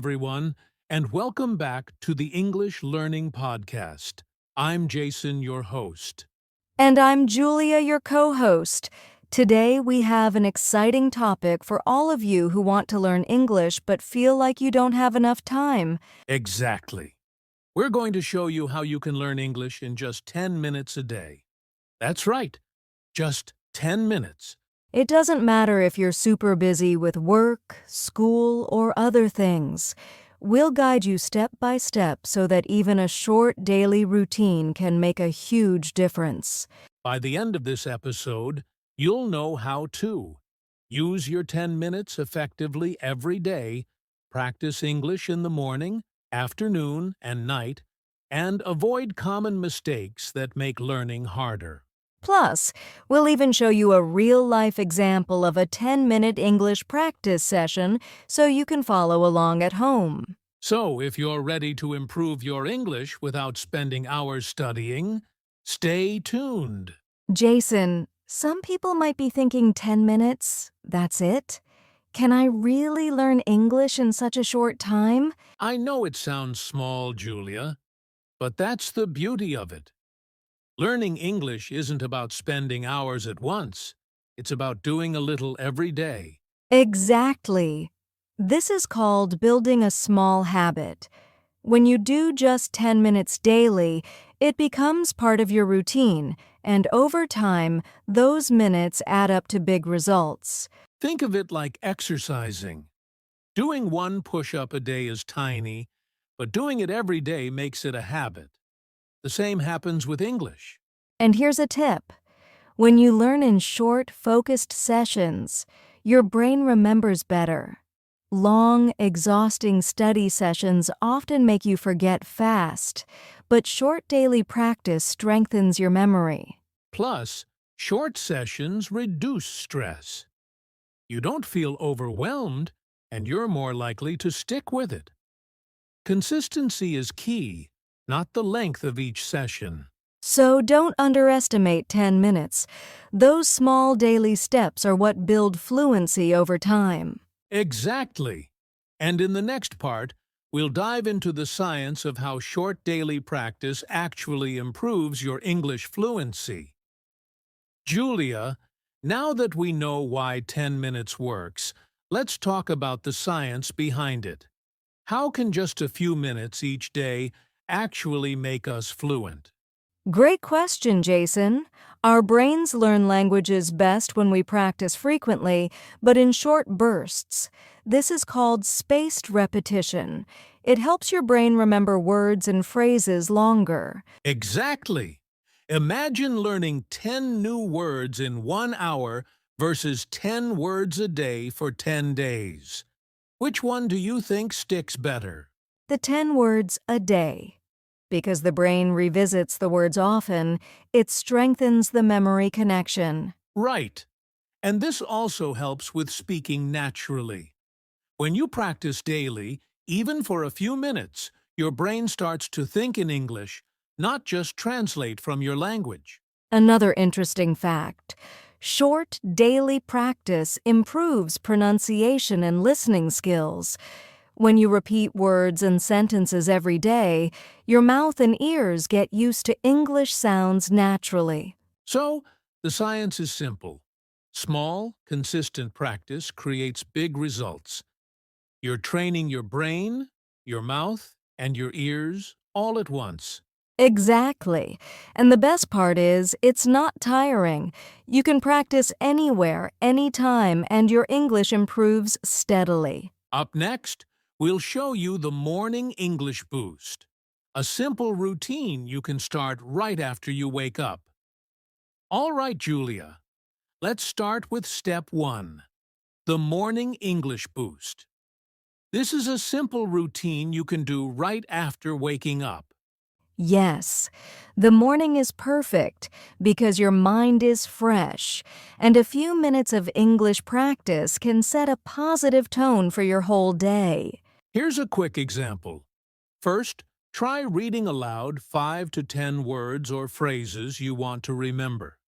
everyone, and welcome back to the English Learning Podcast. I'm Jason, your host. And I'm Julia, your co-host. Today we have an exciting topic for all of you who want to learn English but feel like you don't have enough time. Exactly. We're going to show you how you can learn English in just 10 minutes a day. That's right, just 10 minutes. It doesn't matter if you're super busy with work, school, or other things. We'll guide you step by step so that even a short daily routine can make a huge difference. By the end of this episode, you'll know how to use your 10 minutes effectively every day, practice English in the morning, afternoon, and night, and avoid common mistakes that make learning harder. Plus, we'll even show you a real-life example of a 10-minute English practice session so you can follow along at home. So, if you're ready to improve your English without spending hours studying, stay tuned. Jason, some people might be thinking 10 minutes, that's it? Can I really learn English in such a short time? I know it sounds small, Julia, but that's the beauty of it. Learning English isn't about spending hours at once. It's about doing a little every day. Exactly. This is called building a small habit. When you do just 10 minutes daily, it becomes part of your routine, and over time, those minutes add up to big results. Think of it like exercising. Doing one push-up a day is tiny, but doing it every day makes it a habit. The same happens with English. And here's a tip. When you learn in short, focused sessions, your brain remembers better. Long, exhausting study sessions often make you forget fast, but short daily practice strengthens your memory. Plus, short sessions reduce stress. You don't feel overwhelmed, and you're more likely to stick with it. Consistency is key, not the length of each session. So don't underestimate 10 minutes. Those small daily steps are what build fluency over time. Exactly. And in the next part, we'll dive into the science of how short daily practice actually improves your English fluency. Julia, now that we know why 10 minutes works, let's talk about the science behind it. How can just a few minutes each day actually make us fluent? Great question, Jason. Our brains learn languages best when we practice frequently, but in short bursts. This is called spaced repetition. It helps your brain remember words and phrases longer. Exactly. Imagine learning 10 new words in 1 hour versus 10 words a day for 10 days. Which one do you think sticks better? The 10 words a day. Because the brain revisits the words often, it strengthens the memory connection. Right. And this also helps with speaking naturally. When you practice daily, even for a few minutes, your brain starts to think in English, not just translate from your language. Another interesting fact. Short daily practice improves pronunciation and listening skills. When you repeat words and sentences every day, your mouth and ears get used to English sounds naturally. So, the science is simple. Small, consistent practice creates big results. You're training your brain, your mouth, and your ears all at once. Exactly. And the best part is, it's not tiring. You can practice anywhere, anytime, and your English improves steadily. Up next, we'll show you the Morning English Boost, a simple routine you can start right after you wake up. All right, Julia, let's start with step 1, the Morning English Boost. This is a simple routine you can do right after waking up. Yes, the morning is perfect because your mind is fresh, and a few minutes of English practice can set a positive tone for your whole day. Here's a quick example. First, try reading aloud 5 to 10 words or phrases you want to remember.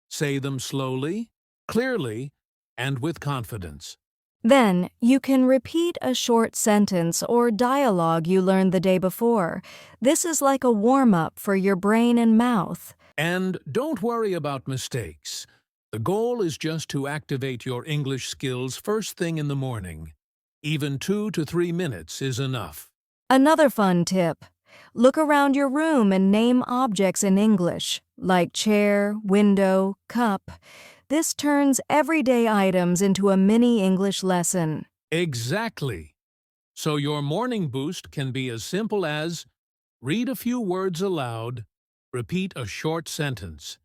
Say them slowly, clearly, and with confidence. Then, you can repeat a short sentence or dialogue you learned the day before. This is like a warm-up for your brain and mouth. And don't worry about mistakes. The goal is just to activate your English skills first thing in the morning. Even 2 to 3 minutes is enough. Another fun tip. Look around your room and name objects in English, like chair, window, cup. This turns everyday items into a mini English lesson. Exactly. So your morning boost can be as simple as read a few words aloud, repeat a short sentence,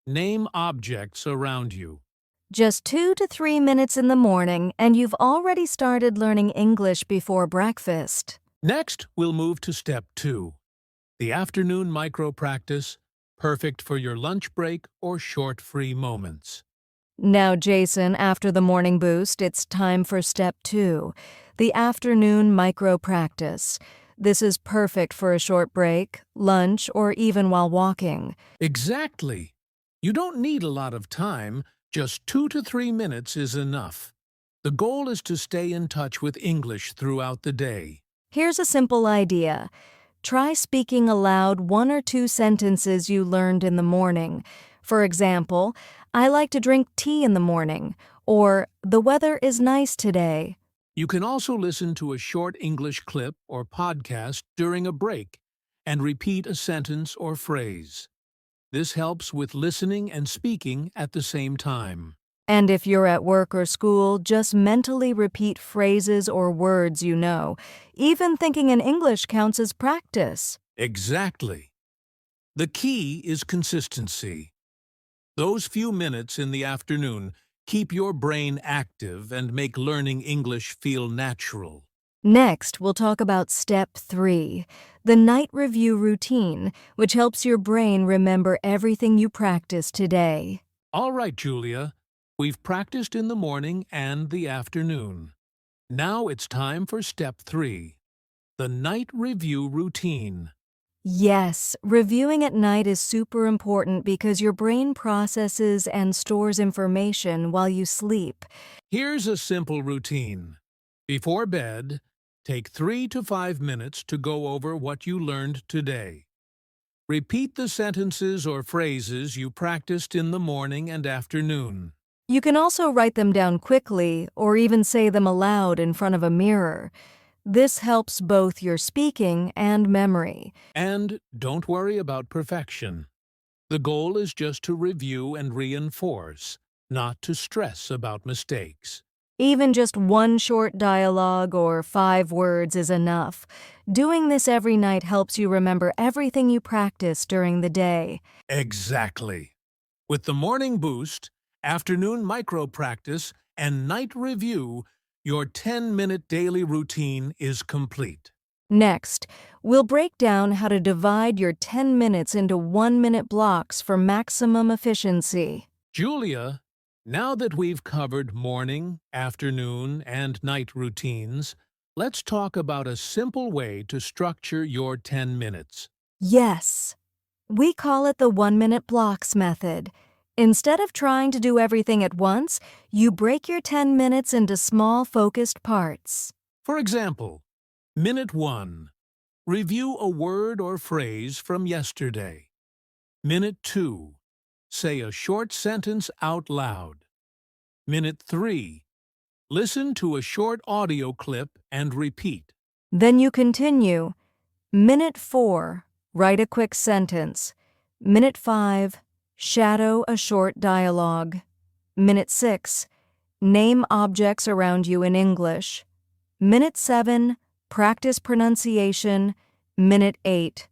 name objects around you. Just 2 to 3 minutes in the morning, and you've already started learning English before breakfast. Next, we'll move to step 2, the afternoon micro-practice, perfect for your lunch break or short free moments. Now, Jason, after the morning boost, it's time for step 2, the afternoon micro practice. This is perfect for a short break, lunch, or even while walking. Exactly. You don't need a lot of time, just 2 to 3 minutes is enough. The goal is to stay in touch with English throughout the day. Here's a simple idea. Try speaking aloud 1 or 2 sentences you learned in the morning. For example, I like to drink tea in the morning, or the weather is nice today. You can also listen to a short English clip or podcast during a break and repeat a sentence or phrase. This helps with listening and speaking at the same time. And if you're at work or school, just mentally repeat phrases or words you know. Even thinking in English counts as practice. Exactly. The key is consistency. Those few minutes in the afternoon keep your brain active and make learning English feel natural. Next, we'll talk about step 3, the night review routine, which helps your brain remember everything you practiced today. All right, Julia. We've practiced in the morning and the afternoon. Now it's time for step 3, the night review routine. Yes, reviewing at night is super important because your brain processes and stores information while you sleep. Here's a simple routine. Before bed, take 3 to 5 minutes to go over what you learned today. Repeat the sentences or phrases you practiced in the morning and afternoon. You can also write them down quickly or even say them aloud in front of a mirror. This helps both your speaking and memory. And don't worry about perfection. The goal is just to review and reinforce, not to stress about mistakes. Even just 1 short dialogue or 5 words is enough. Doing this every night helps you remember everything you practiced during the day. Exactly. With the morning boost, afternoon micro-practice, and night review, your 10-minute daily routine is complete. Next, we'll break down how to divide your 10 minutes into 1-minute blocks for maximum efficiency. Julia, now that we've covered morning, afternoon, and night routines, let's talk about a simple way to structure your 10 minutes. Yes, we call it the 1-minute blocks method. Instead of trying to do everything at once, you break your 10 minutes into small, focused parts. For example, Minute 1. Review a word or phrase from yesterday. Minute 2. Say a short sentence out loud. Minute 3. Listen to a short audio clip and repeat. Then you continue. Minute 4, write a quick sentence. Minute 5, shadow a short dialogue. Minute 6, name objects around you in English. Minute 7, practice pronunciation. Minute 8,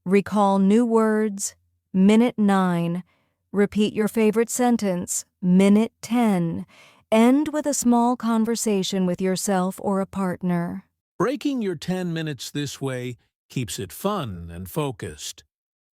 recall new words. Minute 9, repeat your favorite sentence. Minute 10, end with a small conversation with yourself or a partner. Breaking your 10 minutes this way keeps it fun and focused.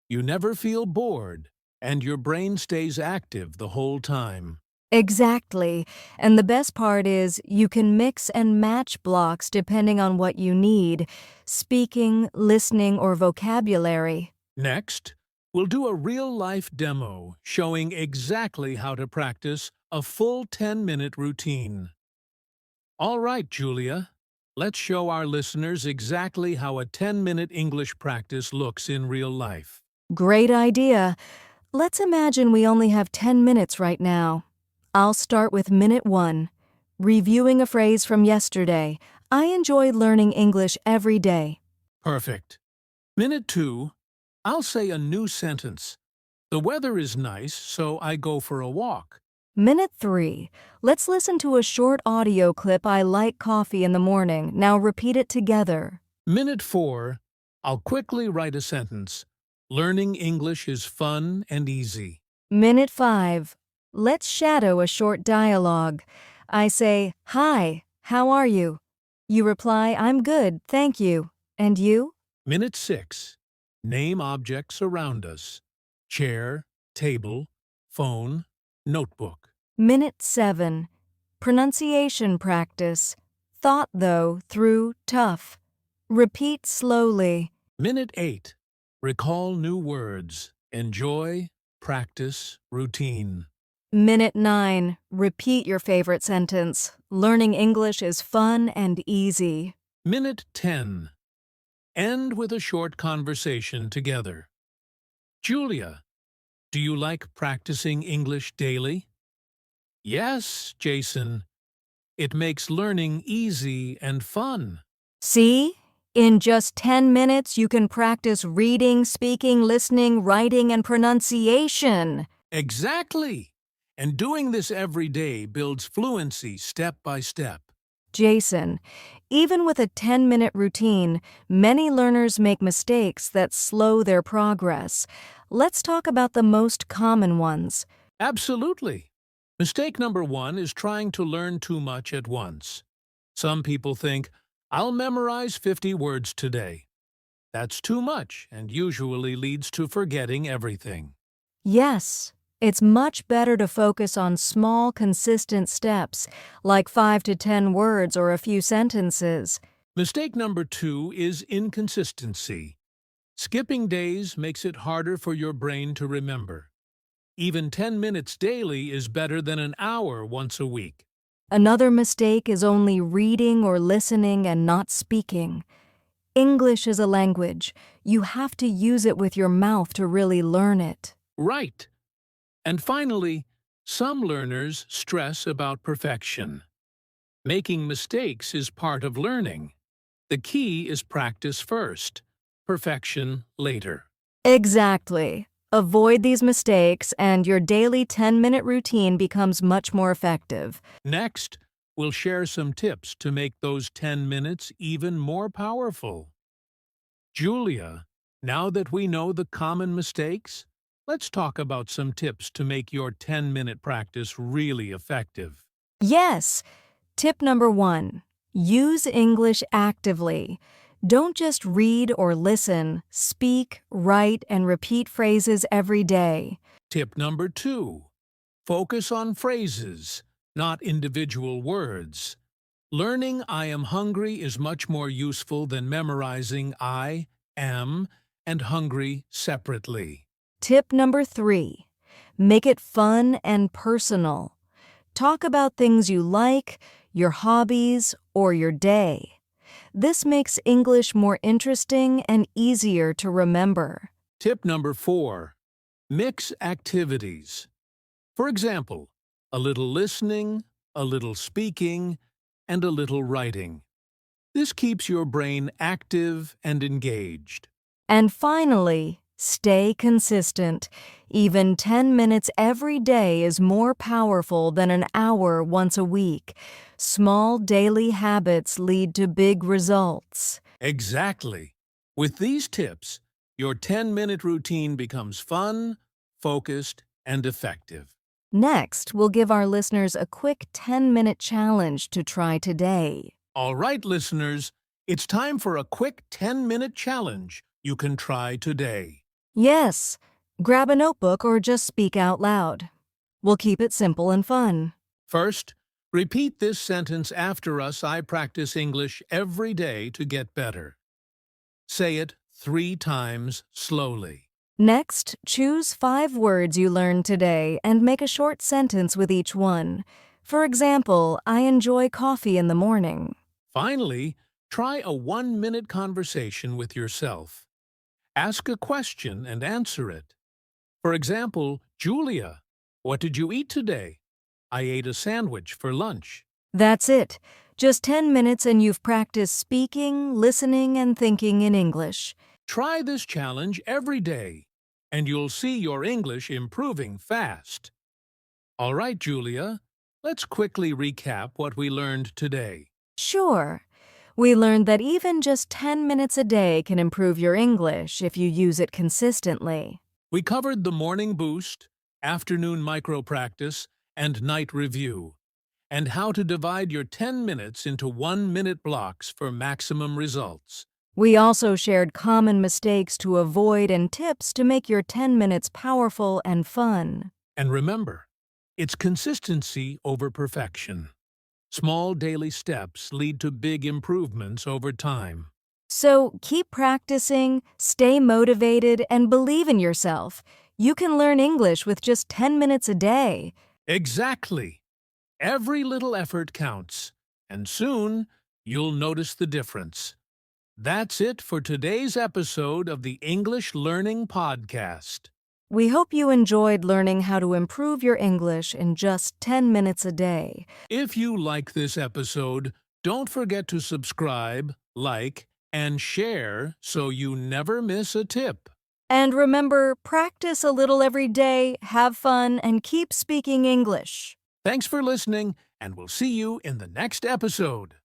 You never feel bored, and your brain stays active the whole time. Exactly. And the best part is you can mix and match blocks depending on what you need, speaking, listening, or vocabulary. Next, we'll do a real-life demo showing exactly how to practice a full 10-minute routine. All right, Julia. Let's show our listeners exactly how a 10-minute English practice looks in real life. Great idea. Let's imagine we only have 10 minutes right now. I'll start with minute 1. Reviewing a phrase from yesterday. I enjoy learning English every day. Perfect. Minute 2. I'll say a new sentence. The weather is nice, so I go for a walk. Minute 3. Let's listen to a short audio clip. I like coffee in the morning. Now repeat it together. Minute 4. I'll quickly write a sentence. Learning English is fun and easy. Minute 5. Let's shadow a short dialogue. I say, "Hi, how are you?" You reply, "I'm good, thank you." And you? Minute 6. Name objects around us. Chair, table, phone, notebook. Minute 7. Pronunciation practice. Thought, though, through, tough. Repeat slowly. Minute 8. Recall new words. Enjoy, practice, routine. Minute 9. Repeat your favorite sentence. Learning English is fun and easy. Minute 10. End with a short conversation together. Julia, do you like practicing English daily? Yes, Jason. It makes learning easy and fun. See? In just 10 minutes, you can practice reading, speaking, listening, writing, and pronunciation. Exactly. And doing this every day builds fluency step by step. Jason, even with a 10-minute routine, many learners make mistakes that slow their progress. Let's talk about the most common ones. Absolutely. Mistake number 1 is trying to learn too much at once. Some people think, I'll memorize 50 words today. That's too much and usually leads to forgetting everything. Yes, it's much better to focus on small, consistent steps, like 5 to 10 words or a few sentences. Mistake number 2 is inconsistency. Skipping days makes it harder for your brain to remember. Even 10 minutes daily is better than an hour once a week. Another mistake is only reading or listening and not speaking. English is a language. You have to use it with your mouth to really learn it. Right. And finally, some learners stress about perfection. Making mistakes is part of learning. The key is practice first, perfection later. Exactly. Avoid these mistakes and your daily 10-minute routine becomes much more effective. Next, we'll share some tips to make those 10 minutes even more powerful. Julia, now that we know the common mistakes, let's talk about some tips to make your 10-minute practice really effective. Yes. Tip number 1. Use English actively. Don't just read or listen. Speak, write, and repeat phrases every day. Tip number 2. Focus on phrases, not individual words. Learning I am hungry is much more useful than memorizing I, am, and hungry separately. Tip number 3. Make it fun and personal. Talk about things you like, your hobbies, or your day. This makes English more interesting and easier to remember. Tip number 4. Mix activities. For example, a little listening, a little speaking, and a little writing. This keeps your brain active and engaged. And finally, stay consistent. Even 10 minutes every day is more powerful than an hour once a week. Small daily habits lead to big results. Exactly. With these tips, your 10-minute routine becomes fun, focused, and effective. Next, we'll give our listeners a quick 10-minute challenge to try today. All right, listeners, it's time for a quick 10-minute challenge you can try today. Yes, grab a notebook or just speak out loud. We'll keep it simple and fun. First, repeat this sentence after us. I practice English every day to get better. Say it 3 times slowly. Next, choose 5 words you learned today and make a short sentence with each one. For example, I enjoy coffee in the morning. Finally, try a 1-minute conversation with yourself. Ask a question and answer it. For example, Julia, what did you eat today? I ate a sandwich for lunch. That's it. Just 10 minutes and you've practiced speaking, listening, and thinking in English. Try this challenge every day, and you'll see your English improving fast. All right, Julia, let's quickly recap what we learned today. Sure. We learned that even just 10 minutes a day can improve your English if you use it consistently. We covered the morning boost, afternoon micro-practice, and night review, and how to divide your 10 minutes into 1-minute blocks for maximum results. We also shared common mistakes to avoid and tips to make your 10 minutes powerful and fun. And remember, it's consistency over perfection. Small daily steps lead to big improvements over time. So keep practicing, stay motivated, and believe in yourself. You can learn English with just 10 minutes a day. Exactly. Every little effort counts, and soon you'll notice the difference. That's it for today's episode of the English Learning Podcast. We hope you enjoyed learning how to improve your English in just 10 minutes a day. If you like this episode, don't forget to subscribe, like, and share so you never miss a tip. And remember, practice a little every day, have fun, and keep speaking English. Thanks for listening, and we'll see you in the next episode.